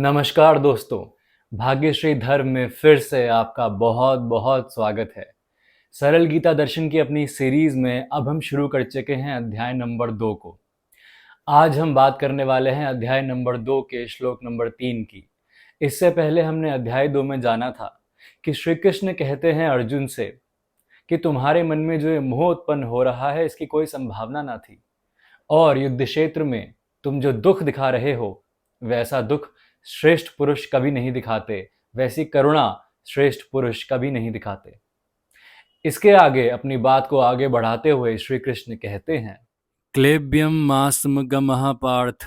नमस्कार दोस्तों। भाग्यश्री धर्म में फिर से आपका बहुत बहुत स्वागत है। सरल गीता दर्शन की अपनी सीरीज में अब हम शुरू कर चुके हैं अध्याय नंबर 2 को। आज हम बात करने वाले हैं अध्याय नंबर 2 के श्लोक नंबर 3 की। इससे पहले हमने अध्याय 2 में जाना था कि श्री कृष्ण कहते हैं अर्जुन से कि तुम्हारे मन में जो ये मोह उत्पन्न हो रहा है इसकी कोई संभावना ना थी, और युद्ध क्षेत्र में तुम जो दुख दिखा रहे हो वैसा दुख श्रेष्ठ पुरुष कभी नहीं दिखाते, वैसी करुणा श्रेष्ठ पुरुष कभी नहीं दिखाते। इसके आगे अपनी बात को आगे बढ़ाते हुए श्री कृष्ण कहते हैं, क्लेब्यम मास्मगमः पार्थ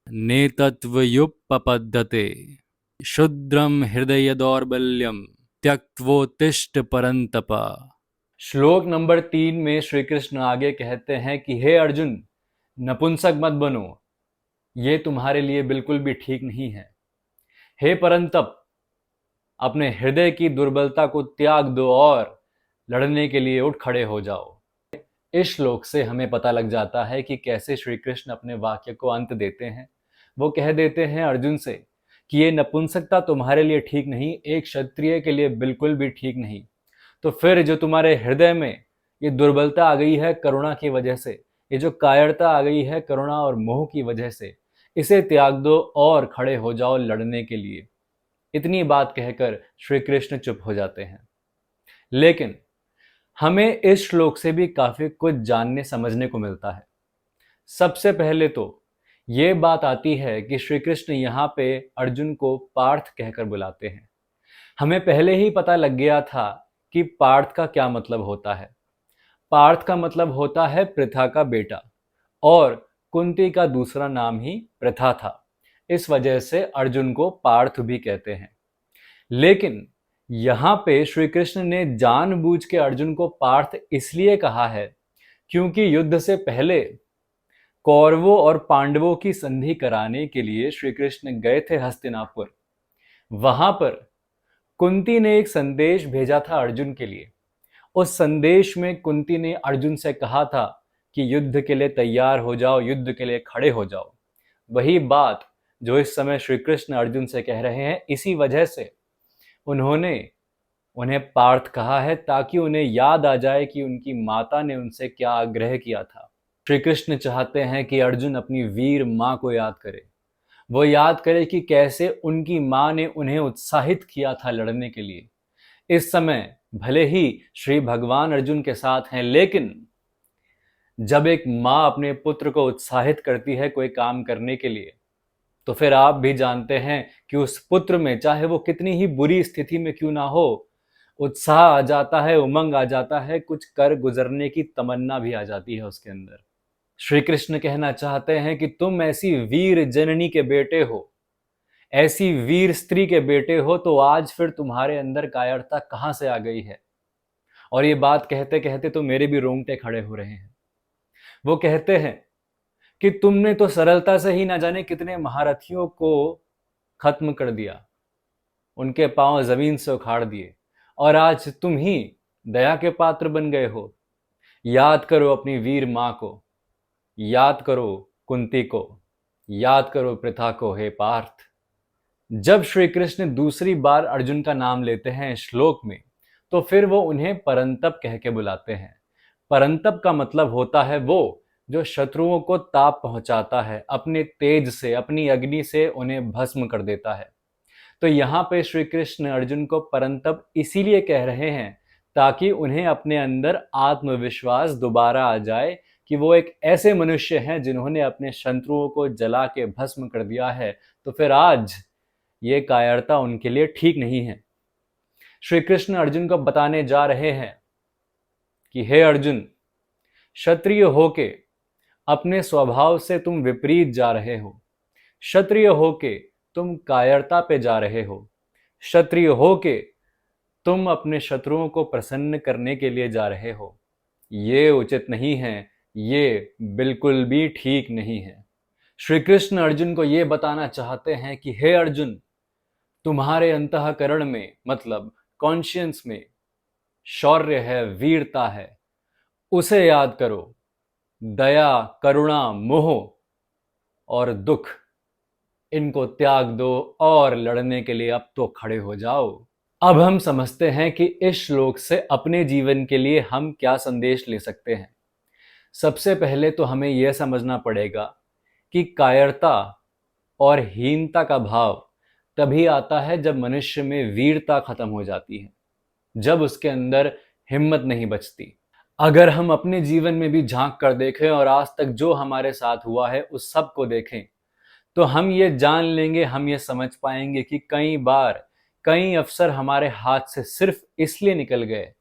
नेतत्वयुपपद्यते शुद्रम हृदय दौर्बल्यम त्यक्त्वोत्तिष्ठ परंतप। श्लोक नंबर 3 में श्री कृष्ण आगे कहते हैं कि हे अर्जुन, नपुंसक मत बनो, ये तुम्हारे लिए बिल्कुल भी ठीक नहीं है। हे परंतप, अपने हृदय की दुर्बलता को त्याग दो और लड़ने के लिए उठ खड़े हो जाओ। इस श्लोक से हमें पता लग जाता है कि कैसे श्री कृष्ण अपने वाक्य को अंत देते हैं। वो कह देते हैं अर्जुन से कि ये नपुंसकता तुम्हारे लिए ठीक नहीं, एक क्षत्रिय के लिए बिल्कुल भी ठीक नहीं। तो फिर जो तुम्हारे हृदय में ये दुर्बलता आ गई है करुणा की वजह से, ये जो कायरता आ गई है करुणा और मोह की वजह से, इसे त्याग दो और खड़े हो जाओ लड़ने के लिए। इतनी बात कहकर श्री कृष्ण चुप हो जाते हैं। लेकिन हमें इस श्लोक से भी काफी कुछ जानने समझने को मिलता है। सबसे पहले तो ये बात आती है कि श्री कृष्ण यहाँ पे अर्जुन को पार्थ कहकर बुलाते हैं। हमें पहले ही पता लग गया था कि पार्थ का क्या मतलब होता है। पार्थ का मतलब होता है पृथा का बेटा, और कुंती का दूसरा नाम ही पृथा था। इस वजह से अर्जुन को पार्थ भी कहते हैं। लेकिन यहाँ पे श्री कृष्ण ने जानबूझ के अर्जुन को पार्थ इसलिए कहा है क्योंकि युद्ध से पहले कौरवों और पांडवों की संधि कराने के लिए श्री कृष्ण गए थे हस्तिनापुर। वहां पर कुंती ने एक संदेश भेजा था अर्जुन के लिए। उस संदेश में कुंती ने अर्जुन से कहा था कि युद्ध के लिए तैयार हो जाओ, युद्ध के लिए खड़े हो जाओ। वही बात जो इस समय श्री कृष्ण अर्जुन से कह रहे हैं, इसी वजह से उन्होंने उन्हें पार्थ कहा है, ताकि उन्हें याद आ जाए कि उनकी माता ने उनसे क्या आग्रह किया था। श्री कृष्ण चाहते हैं कि अर्जुन अपनी वीर माँ को याद करे। वो याद करे कि कैसे उनकी माँ ने उन्हें उत्साहित किया था लड़ने के लिए। इस समय भले ही श्री भगवान अर्जुन के साथ हैं, लेकिन जब एक माँ अपने पुत्र को उत्साहित करती है कोई काम करने के लिए, तो फिर आप भी जानते हैं कि उस पुत्र में, चाहे वो कितनी ही बुरी स्थिति में क्यों ना हो, उत्साह आ जाता है, उमंग आ जाता है, कुछ कर गुजरने की तमन्ना भी आ जाती है उसके अंदर। श्री कृष्ण कहना चाहते हैं कि तुम ऐसी वीर जननी के बेटे हो, ऐसी वीर स्त्री के बेटे हो, तो आज फिर तुम्हारे अंदर कायरता कहां से आ गई है। और ये बात कहते कहते तो मेरे भी रोंगटे खड़े हो रहे हैं। वो कहते हैं कि तुमने तो सरलता से ही ना जाने कितने महारथियों को खत्म कर दिया, उनके पांव जमीन से उखाड़ दिए, और आज तुम ही दया के पात्र बन गए हो। याद करो अपनी वीर मां को, याद करो कुंती को, याद करो पृथा को, हे पार्थ। जब श्री कृष्ण दूसरी बार अर्जुन का नाम लेते हैं श्लोक में, तो फिर वो उन्हें परंतप कह के बुलाते हैं। परंतप का मतलब होता है वो जो शत्रुओं को ताप पहुंचाता है, अपने तेज से, अपनी अग्नि से उन्हें भस्म कर देता है। तो यहाँ पे श्री कृष्ण अर्जुन को परंतप इसीलिए कह रहे हैं ताकि उन्हें अपने अंदर आत्मविश्वास दोबारा आ जाए कि वो एक ऐसे मनुष्य हैं जिन्होंने अपने शत्रुओं को जला के भस्म कर दिया है। तो फिर आज ये कायरता उनके लिए ठीक नहीं है। श्री कृष्ण अर्जुन को बताने जा रहे हैं कि हे अर्जुन, क्षत्रिय होके अपने स्वभाव से तुम विपरीत जा रहे हो। क्षत्रिय होके तुम कायरता पे जा रहे हो। क्षत्रिय होके तुम अपने शत्रुओं को प्रसन्न करने के लिए जा रहे हो। ये उचित नहीं है, ये बिल्कुल भी ठीक नहीं है। श्री कृष्ण अर्जुन को ये बताना चाहते हैं कि हे अर्जुन, तुम्हारे अंतःकरण में, मतलब कॉन्शियंस में शौर्य है, वीरता है, उसे याद करो। दया, करुणा, मोह और दुख, इनको त्याग दो और लड़ने के लिए अब तो खड़े हो जाओ। अब हम समझते हैं कि इस श्लोक से अपने जीवन के लिए हम क्या संदेश ले सकते हैं। सबसे पहले तो हमें यह समझना पड़ेगा कि कायरता और हीनता का भाव तभी आता है जब मनुष्य में वीरता खत्म हो जाती है, जब उसके अंदर हिम्मत नहीं बचती। अगर हम अपने जीवन में भी झांक कर देखें और आज तक जो हमारे साथ हुआ है उस सब को देखें, तो हम ये जान लेंगे, हम ये समझ पाएंगे कि कई बार कई अवसर हमारे हाथ से सिर्फ इसलिए निकल गए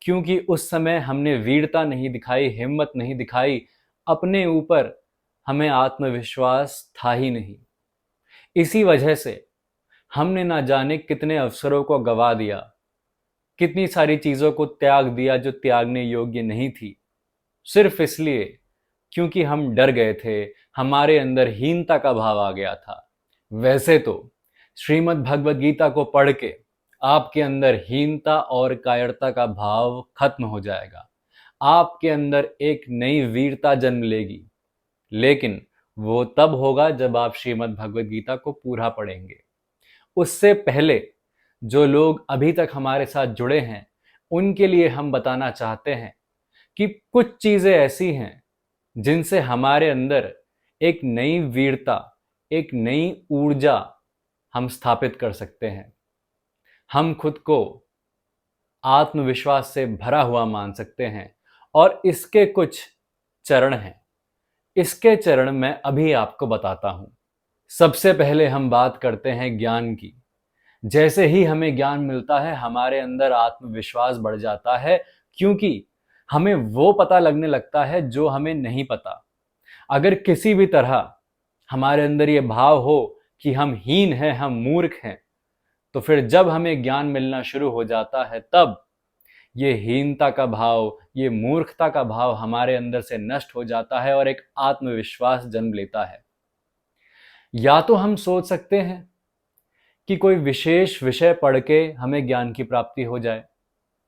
क्योंकि उस समय हमने वीरता नहीं दिखाई, हिम्मत नहीं दिखाई, अपने ऊपर हमें आत्मविश्वास था ही नहीं। इसी वजह से हमने ना जाने कितने अवसरों को गवा दिया, कितनी सारी चीजों को त्याग दिया जो त्यागने योग्य नहीं थी, सिर्फ इसलिए क्योंकि हम डर गए थे, हमारे अंदर हीनता का भाव आ गया था। वैसे तो श्रीमद् भगवद गीता को पढ़ के आपके अंदर हीनता और कायरता का भाव खत्म हो जाएगा, आपके अंदर एक नई वीरता जन्म लेगी। लेकिन वो तब होगा जब आप श्रीमद् भगवद गीता को पूरा पढ़ेंगे। उससे पहले जो लोग अभी तक हमारे साथ जुड़े हैं उनके लिए हम बताना चाहते हैं कि कुछ चीजें ऐसी हैं जिनसे हमारे अंदर एक नई वीरता, एक नई ऊर्जा हम स्थापित कर सकते हैं। हम खुद को आत्मविश्वास से भरा हुआ मान सकते हैं और इसके कुछ चरण हैं। इसके चरण मैं अभी आपको बताता हूं। सबसे पहले हम बात करते हैं ज्ञान की। जैसे ही हमें ज्ञान मिलता है हमारे अंदर आत्मविश्वास बढ़ जाता है, क्योंकि हमें वो पता लगने लगता है जो हमें नहीं पता। अगर किसी भी तरह हमारे अंदर ये भाव हो कि हम हीन हैं, हम मूर्ख हैं, तो फिर जब हमें ज्ञान मिलना शुरू हो जाता है तब ये हीनता का भाव, ये मूर्खता का भाव हमारे अंदर से नष्ट हो जाता है और एक आत्मविश्वास जन्म लेता है। या तो हम सोच सकते हैं कि कोई विशेष विषय पढ़ के हमें ज्ञान की प्राप्ति हो जाए,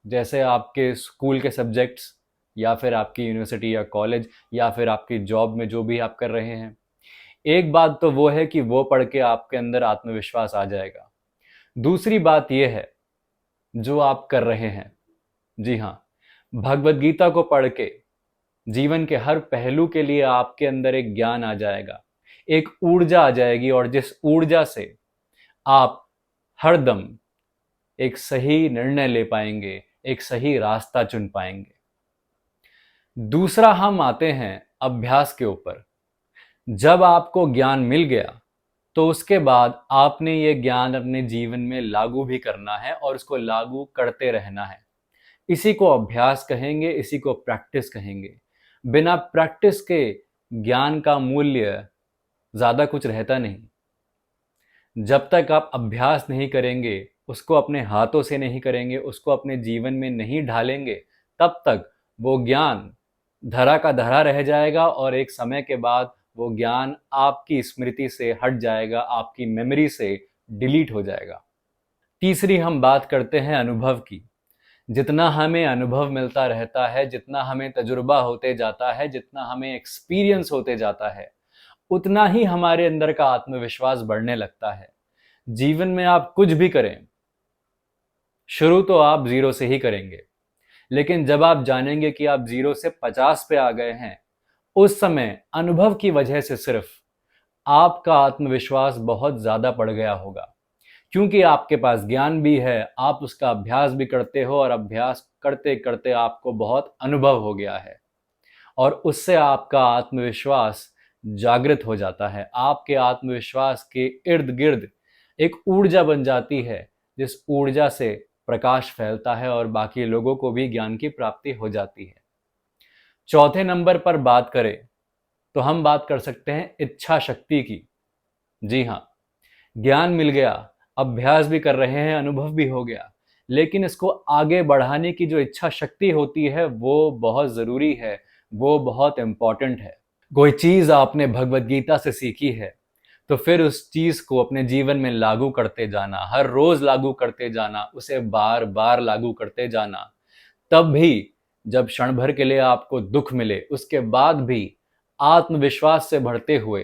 जैसे आपके स्कूल के सब्जेक्ट्स या फिर आपकी यूनिवर्सिटी या कॉलेज या फिर आपकी जॉब में जो भी आप कर रहे हैं। एक बात तो वो है कि वो पढ़ के आपके अंदर आत्मविश्वास आ जाएगा। दूसरी बात यह है जो आप कर रहे हैं, जी हाँ, भगवद गीता को पढ़ के जीवन के हर पहलू के लिए आपके अंदर एक ज्ञान आ जाएगा, एक ऊर्जा आ जाएगी, और जिस ऊर्जा से आप हरदम एक सही निर्णय ले पाएंगे, एक सही रास्ता चुन पाएंगे। दूसरा हम आते हैं अभ्यास के ऊपर। जब आपको ज्ञान मिल गया तो उसके बाद आपने ये ज्ञान अपने जीवन में लागू भी करना है और उसको लागू करते रहना है। इसी को अभ्यास कहेंगे, इसी को प्रैक्टिस कहेंगे। बिना प्रैक्टिस के ज्ञान का मूल्य ज्यादा कुछ रहता नहीं। जब तक आप अभ्यास नहीं करेंगे, उसको अपने हाथों से नहीं करेंगे, उसको अपने जीवन में नहीं ढालेंगे, तब तक वो ज्ञान धरा का धरा रह जाएगा और एक समय के बाद वो ज्ञान आपकी स्मृति से हट जाएगा, आपकी मेमोरी से डिलीट हो जाएगा। तीसरी हम बात करते हैं अनुभव की। जितना हमें अनुभव मिलता रहता है, जितना हमें तजुर्बा होते जाता है, जितना हमें एक्सपीरियंस होते जाता है, उतना ही हमारे अंदर का आत्मविश्वास बढ़ने लगता है। जीवन में आप कुछ भी करें, शुरू तो आप 0 से ही करेंगे, लेकिन जब आप जानेंगे कि आप 0 से 50 पे आ गए हैं, उस समय अनुभव की वजह से सिर्फ आपका आत्मविश्वास बहुत ज्यादा बढ़ गया होगा, क्योंकि आपके पास ज्ञान भी है, आप उसका अभ्यास भी करते हो और अभ्यास करते करते आपको बहुत अनुभव हो गया है और उससे आपका आत्मविश्वास जागृत हो जाता है। आपके आत्मविश्वास के इर्द गिर्द एक ऊर्जा बन जाती है, जिस ऊर्जा से प्रकाश फैलता है और बाकी लोगों को भी ज्ञान की प्राप्ति हो जाती है। चौथे नंबर पर बात करें तो हम बात कर सकते हैं इच्छा शक्ति की। जी हाँ, ज्ञान मिल गया, अभ्यास भी कर रहे हैं, अनुभव भी हो गया, लेकिन इसको आगे बढ़ाने की जो इच्छा शक्ति होती है वो बहुत जरूरी है, वो बहुत इंपॉर्टेंट है। कोई चीज आपने भगवद गीता से सीखी है तो फिर उस चीज को अपने जीवन में लागू करते जाना, हर रोज लागू करते जाना, उसे बार बार लागू करते जाना। तब भी जब क्षण भर के लिए आपको दुख मिले, उसके बाद भी आत्मविश्वास से भरते हुए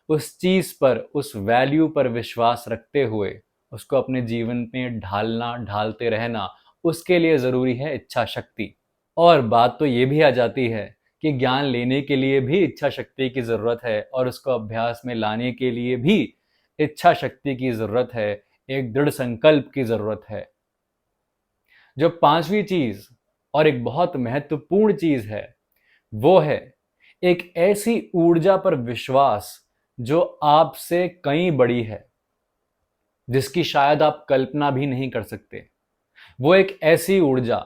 उस चीज पर, उस वैल्यू पर विश्वास रखते हुए उसको अपने जीवन में ढालते रहना, उसके लिए जरूरी है इच्छा शक्ति। और बात तो ये भी आ जाती है कि ज्ञान लेने के लिए भी इच्छा शक्ति की जरूरत है और उसको अभ्यास में लाने के लिए भी इच्छा शक्ति की जरूरत है, एक दृढ़ संकल्प की जरूरत है। जो पांचवी चीज और एक बहुत महत्वपूर्ण चीज है वो है एक ऐसी ऊर्जा पर विश्वास जो आपसे कहीं बड़ी है, जिसकी शायद आप कल्पना भी नहीं कर सकते। वो एक ऐसी ऊर्जा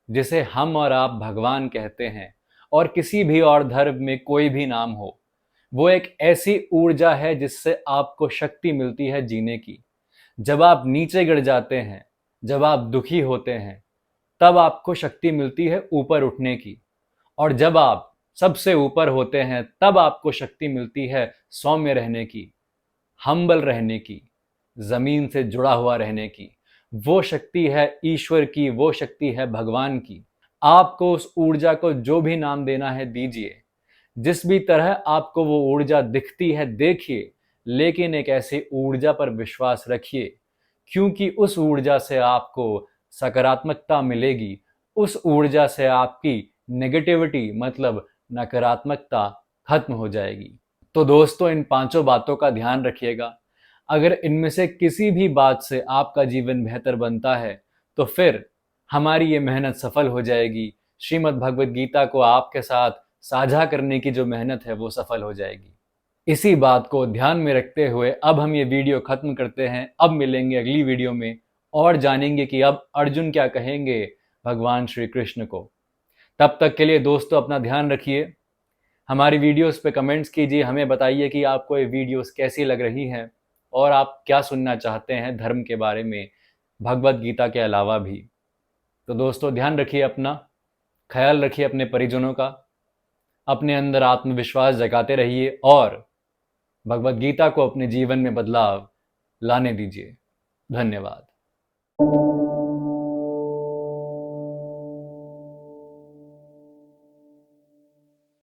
जिसे हम और आप भगवान कहते हैं, और किसी भी और धर्म में कोई भी नाम हो। वो एक ऐसी ऊर्जा है जिससे आपको शक्ति मिलती है जीने की। जब आप नीचे गिर जाते हैं, जब आप दुखी होते हैं, तब आपको शक्ति मिलती है ऊपर उठने की। और जब आप सबसे ऊपर होते हैं तब आपको शक्ति मिलती है सौम्य रहने की, हम्बल रहने की, जमीन से जुड़ा हुआ रहने की। वो शक्ति है ईश्वर की, वो शक्ति है भगवान की। आपको उस ऊर्जा को जो भी नाम देना है दीजिए, जिस भी तरह आपको वो ऊर्जा दिखती है देखिए, लेकिन एक ऐसी ऊर्जा पर विश्वास रखिए, क्योंकि उस ऊर्जा से आपको सकारात्मकता मिलेगी। उस ऊर्जा से आपकी नेगेटिविटी मतलब नकारात्मकता खत्म हो जाएगी। तो दोस्तों, इन पांचों बातों का ध्यान रखिएगा। अगर इनमें से किसी भी बात से आपका जीवन बेहतर बनता है तो फिर हमारी ये मेहनत सफल हो जाएगी। श्रीमद् भगवत गीता को आपके साथ साझा करने की जो मेहनत है वो सफल हो जाएगी। इसी बात को ध्यान में रखते हुए अब हम ये वीडियो खत्म करते हैं। अब मिलेंगे अगली वीडियो में और जानेंगे कि अब अर्जुन क्या कहेंगे भगवान श्री कृष्ण को। तब तक के लिए दोस्तों अपना ध्यान रखिए। हमारी वीडियोस पे कमेंट्स कीजिए, हमें बताइए कि आपको ये वीडियोस कैसी लग रही हैं और आप क्या सुनना चाहते हैं धर्म के बारे में, भगवत गीता के अलावा भी। तो दोस्तों ध्यान रखिए अपना, ख्याल रखिए अपने परिजनों का, अपने अंदर आत्मविश्वास जगाते रहिए और भगवत गीता को अपने जीवन में बदलाव लाने दीजिए। धन्यवाद।